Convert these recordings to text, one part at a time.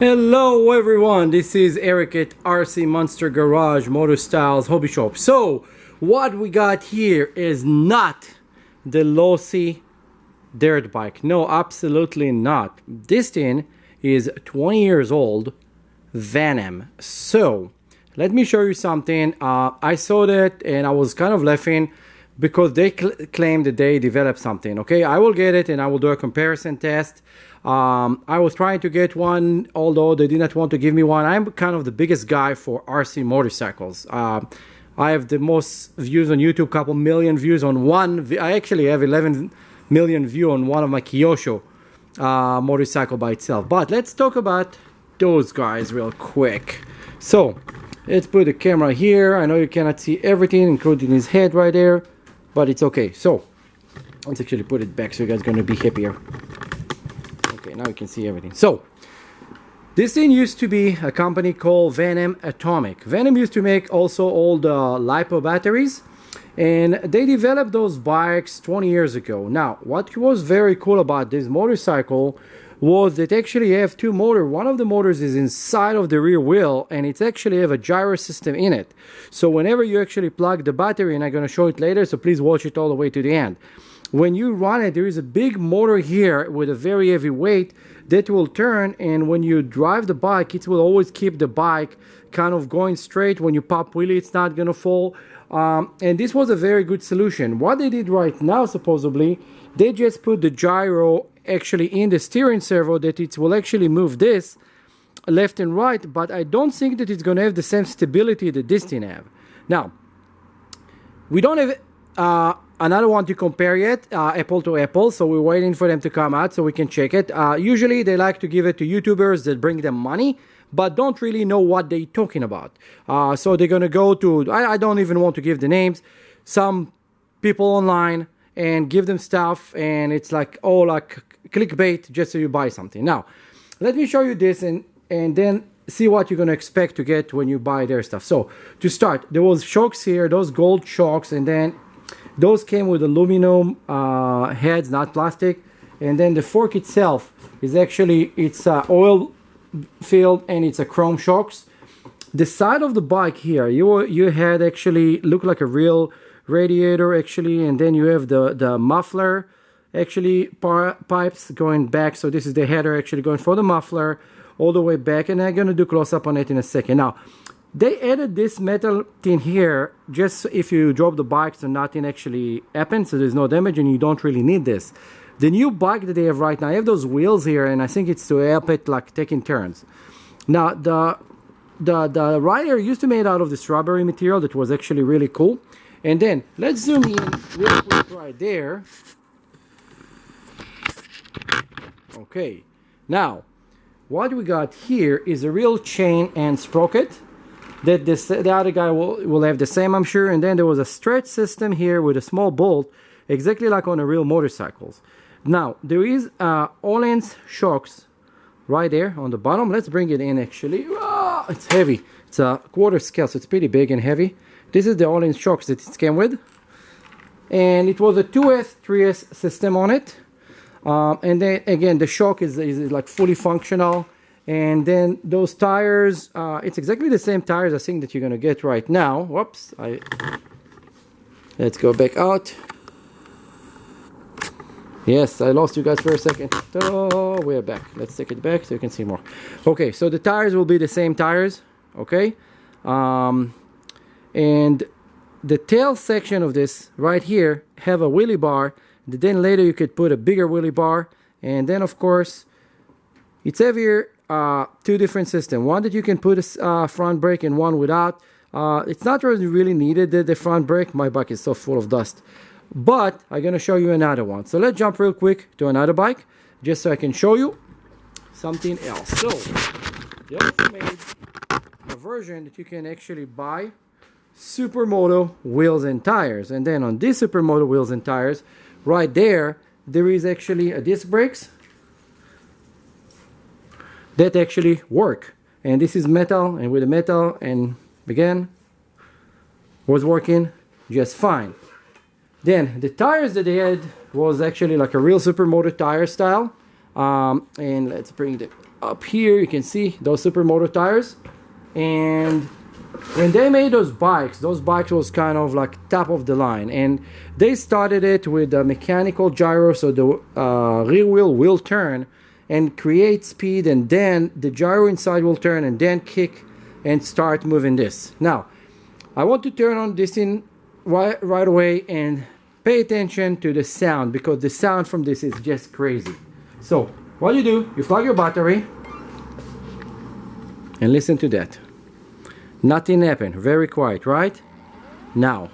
Hello everyone, this is Eric at RC Monster Garage Motor Styles Hobby Shop. So what we got here is not the Losi dirt bike. No, absolutely not. This thing is 20 years old, Venom. So let me show you something. I saw that and I was kind of laughing because they claim that they developed something. Okay, I will get it and I will do a comparison test. I was trying to get one, although they did not want to give me one. I'm kind of the biggest guy for RC motorcycles. I have the most views on YouTube, couple million views on one. I actually have 11 million views on one of my Kyosho motorcycle by itself. But let's talk about those guys real quick. So let's put the camera here. I know you cannot see everything, including his head right there, but it's okay. So let's actually put it back so you guys are going to be happier. Okay, now you can see everything. So this thing used to be a company called Venom Atomic. Venom used to make also all the LiPo batteries, and they developed those bikes 20 years ago. Now, what was very cool about this motorcycle was that actually have two motors. One of the motors is inside of the rear wheel, and it's actually have a gyro system in it. So whenever you actually plug the battery, and I'm going to show it later, so please watch it all the way to the end. When you run it, there is a big motor here with a very heavy weight that will turn, and when you drive the bike, it will always keep the bike kind of going straight. When you pop wheelie, it's not gonna fall. And this was a very good solution. What they did right now, supposedly, they just put the gyro actually in the steering servo that it will actually move this left and right, but I don't think that it's gonna have the same stability that this thing have. Now, we don't have another one to compare yet, apple to apple, so we're waiting for them to come out so we can check it. Usually they like to give it to YouTubers that bring them money, but don't really know what they're talking about. So they're gonna go to, I don't even want to give the names, some people online and give them stuff, and it's like, oh, like clickbait just so you buy something. Now, let me show you this and then see what you're gonna expect to get when you buy their stuff. So to start, there was shocks here, those gold shocks, and then those came with aluminum heads, not plastic. And then the fork itself is actually, it's oil filled and it's a chrome shocks. The side of the bike here, you had actually look like a real radiator actually, and then you have the muffler actually pipes going back. So this is the header actually going for the muffler all the way back, and I'm gonna do close up on it in a second. Now, they added this metal thing here just if you drop the bike so nothing actually happens, so there's no damage, and you don't really need this. The new bike that they have right now, I have those wheels here, and I think it's to help it like taking turns. Now the rider used to be made out of this rubbery material that was actually really cool. And then let's zoom in real quick right there. Okay, now what we got here is a real chain and sprocket that the other guy will have the same, I'm sure. And then there was a stretch system here with a small bolt, exactly like on the real motorcycles. Now, there is Öhlins shocks right there on the bottom. Let's bring it in actually. Oh, it's heavy. It's a quarter scale, so it's pretty big and heavy. This is the Öhlins shocks that it came with. And it was a 2S, 3S system on it. And then again, the shock is like fully functional. And then those tires, it's exactly the same tires I think that you're gonna get right now. Whoops, let's go back out. Yes, I lost you guys for a second. Oh, we're back. Let's take it back so you can see more. Okay, so the tires will be the same tires, okay? And the tail section of this right here have a wheelie bar. Then later you could put a bigger wheelie bar. And then of course, it's heavier. Two different systems. One that you can put a front brake and one without. It's not really needed, the front brake. My bike is so full of dust. But I'm going to show you another one. So let's jump real quick to another bike, just so I can show you something else. So they also made a version that you can actually buy Supermoto wheels and tires. And then on this Supermoto wheels and tires, right there is actually a disc brakes that actually work. And this is metal, and with the metal, and again, was working just fine. Then the tires that they had was actually like a real Supermoto tire style. And let's bring the up here you can see those Supermoto tires. And when they made those bikes was kind of like top of the line, and they started it with a mechanical gyro, so the rear wheel will turn and create speed, and then the gyro inside will turn and then kick and start moving this. Now I want to turn on this in right away and pay attention to the sound, because the sound from this is just crazy. So what you do, you plug your battery and listen to that. Nothing happened. Very quiet, right? Now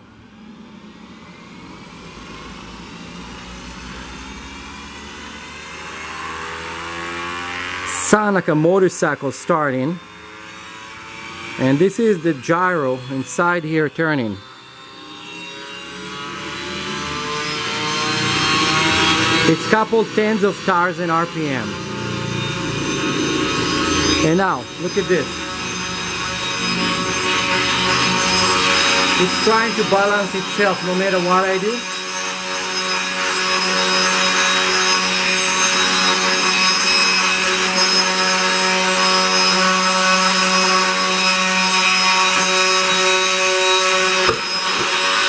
sound like a motorcycle starting, and this is the gyro inside here turning. It's coupled tens of thousand RPM. And now look at this. It's trying to balance itself no matter what I do.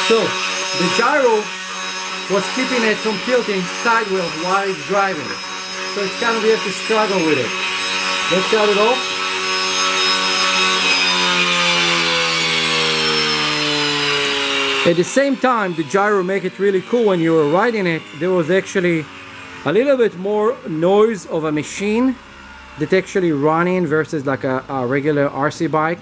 So the gyro was keeping it from tilting side wheel while it's driving. So it's kind of, we have to struggle with it. Let's shut it off. At the same time, the gyro make it really cool. When you were riding it, there was actually a little bit more noise of a machine that actually running versus like a regular RC bike,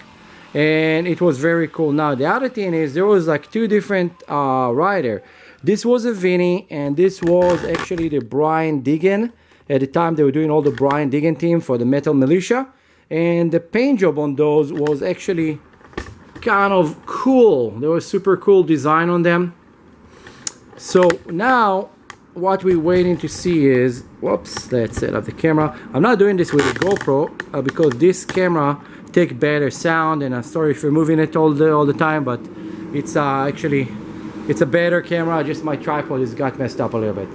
and it was very cool. Now the other thing is there was like two different rider. This was a Vinny, and this was actually the Brian Deegan. At the time they were doing all the Brian Deegan team for the Metal Militia, and the paint job on those was actually kind of cool. There was super cool design on them. So now what we're waiting to see is, whoops, let's set up the camera. I'm not doing this with a GoPro because this camera take better sound, and I'm sorry for moving it all the time, but it's actually it's a better camera. Just my tripod has got messed up a little bit.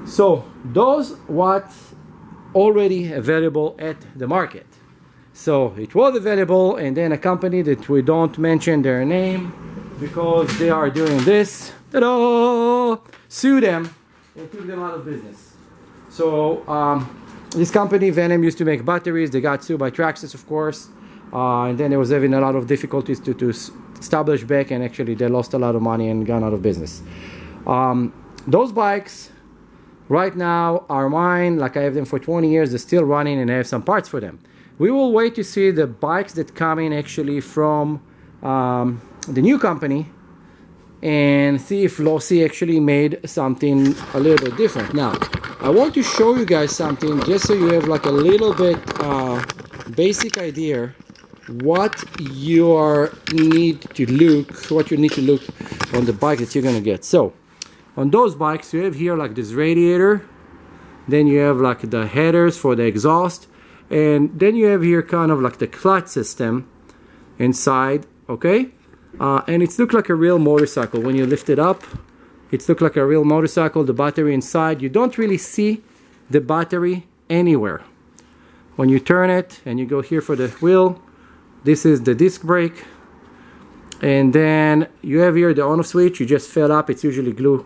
So those what's already available at the market. So it was available, and then a company that we don't mention their name because they are doing this, ta-da, sue them and took them out of business. So this company, Venom, used to make batteries. They got sued by Traxxas, of course, and then they was having a lot of difficulties to establish back, and actually they lost a lot of money and gone out of business. Those bikes right now are mine. Like I have them for 20 years. They're still running, and I have some parts for them. We will wait to see the bikes that come in actually from the new company, and see if Losi actually made something a little bit different. Now, I want to show you guys something just so you have like a little bit basic idea what you need to look on the bike that you're gonna get. So, on those bikes, you have here like this radiator, then you have like the headers for the exhaust, and then you have here kind of like the clutch system inside, okay? And it looks like a real motorcycle. When you lift it up, it looks like a real motorcycle. The battery inside, you don't really see the battery anywhere. When you turn it and you go here for the wheel, this is the disc brake. And then you have here the on-off switch. You just fill up. It's usually glue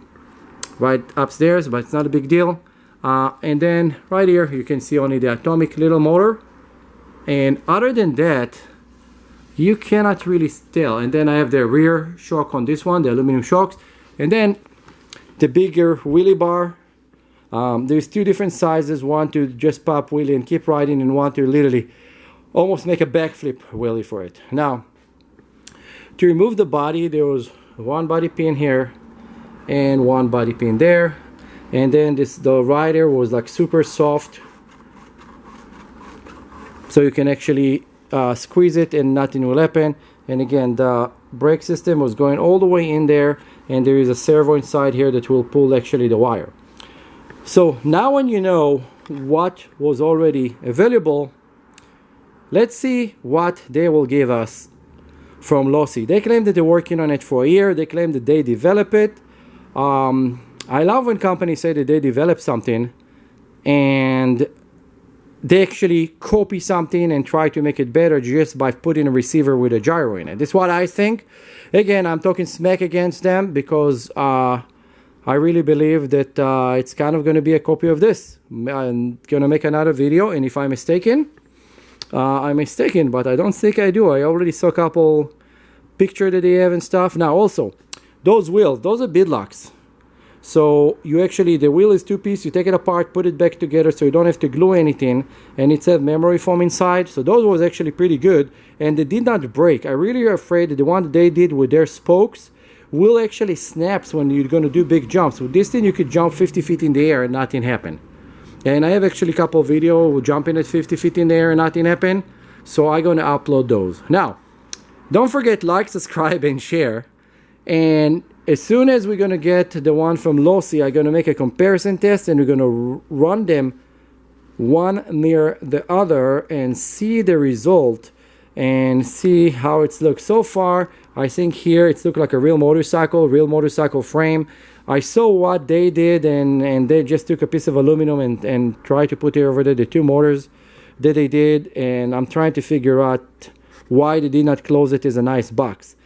right upstairs, but it's not a big deal. And then right here you can see only the atomic little motor, and other than that you cannot really tell. And then I have the rear shock on this one, the aluminum shocks, and then the bigger wheelie bar. There's two different sizes, one to just pop wheelie and keep riding, and one to literally almost make a backflip wheelie for it. Now to remove the body, there was one body pin here and one body pin there. And then the rider was like super soft, so you can actually squeeze it and nothing will happen. And again, the brake system was going all the way in there, and there is a servo inside here that will pull actually the wire. So now when you know what was already available, let's see what they will give us from Losi. They claim that they're working on it for a year. They claim that they develop it. I love when companies say that they develop something and they actually copy something and try to make it better just by putting a receiver with a gyro in it. That's what I think. Again, I'm talking smack against them because I really believe that it's kind of going to be a copy of this. I'm going to make another video, and if I'm mistaken, I'm mistaken, but I don't think I do. I already saw a couple pictures that they have and stuff. Now also, those wheels, those are beadlocks. So you actually, the wheel is two-piece, you take it apart, put it back together so you don't have to glue anything, and it says memory foam inside. So those was actually pretty good, and they did not break. I really am afraid that the one that they did with their spokes will actually snaps when you're going to do big jumps. With this thing you could jump 50 feet in the air and nothing happen. And I have actually a couple of videos jumping at 50 feet in the air and nothing happen, so I'm going to upload those. Now, don't forget, like, subscribe, and share. And as soon as we're going to get the one from Losi, I'm going to make a comparison test, and we're going to run them one near the other and see the result and see how it looks. So far, I think here it's looked like a real motorcycle frame. I saw what they did, and they just took a piece of aluminum and tried to put it over there, the two motors that they did, and I'm trying to figure out why they did not close it as a nice box.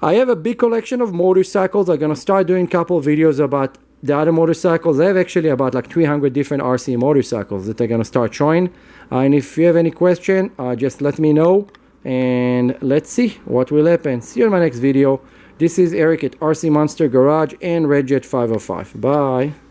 I have a big collection of motorcycles. I'm going to start doing a couple of videos about the other motorcycles. I have actually about like 300 different RC motorcycles that I'm going to start showing. And if you have any question, just let me know. And let's see what will happen. See you in my next video. This is Eric at RC Monster Garage and Redjet 505. Bye.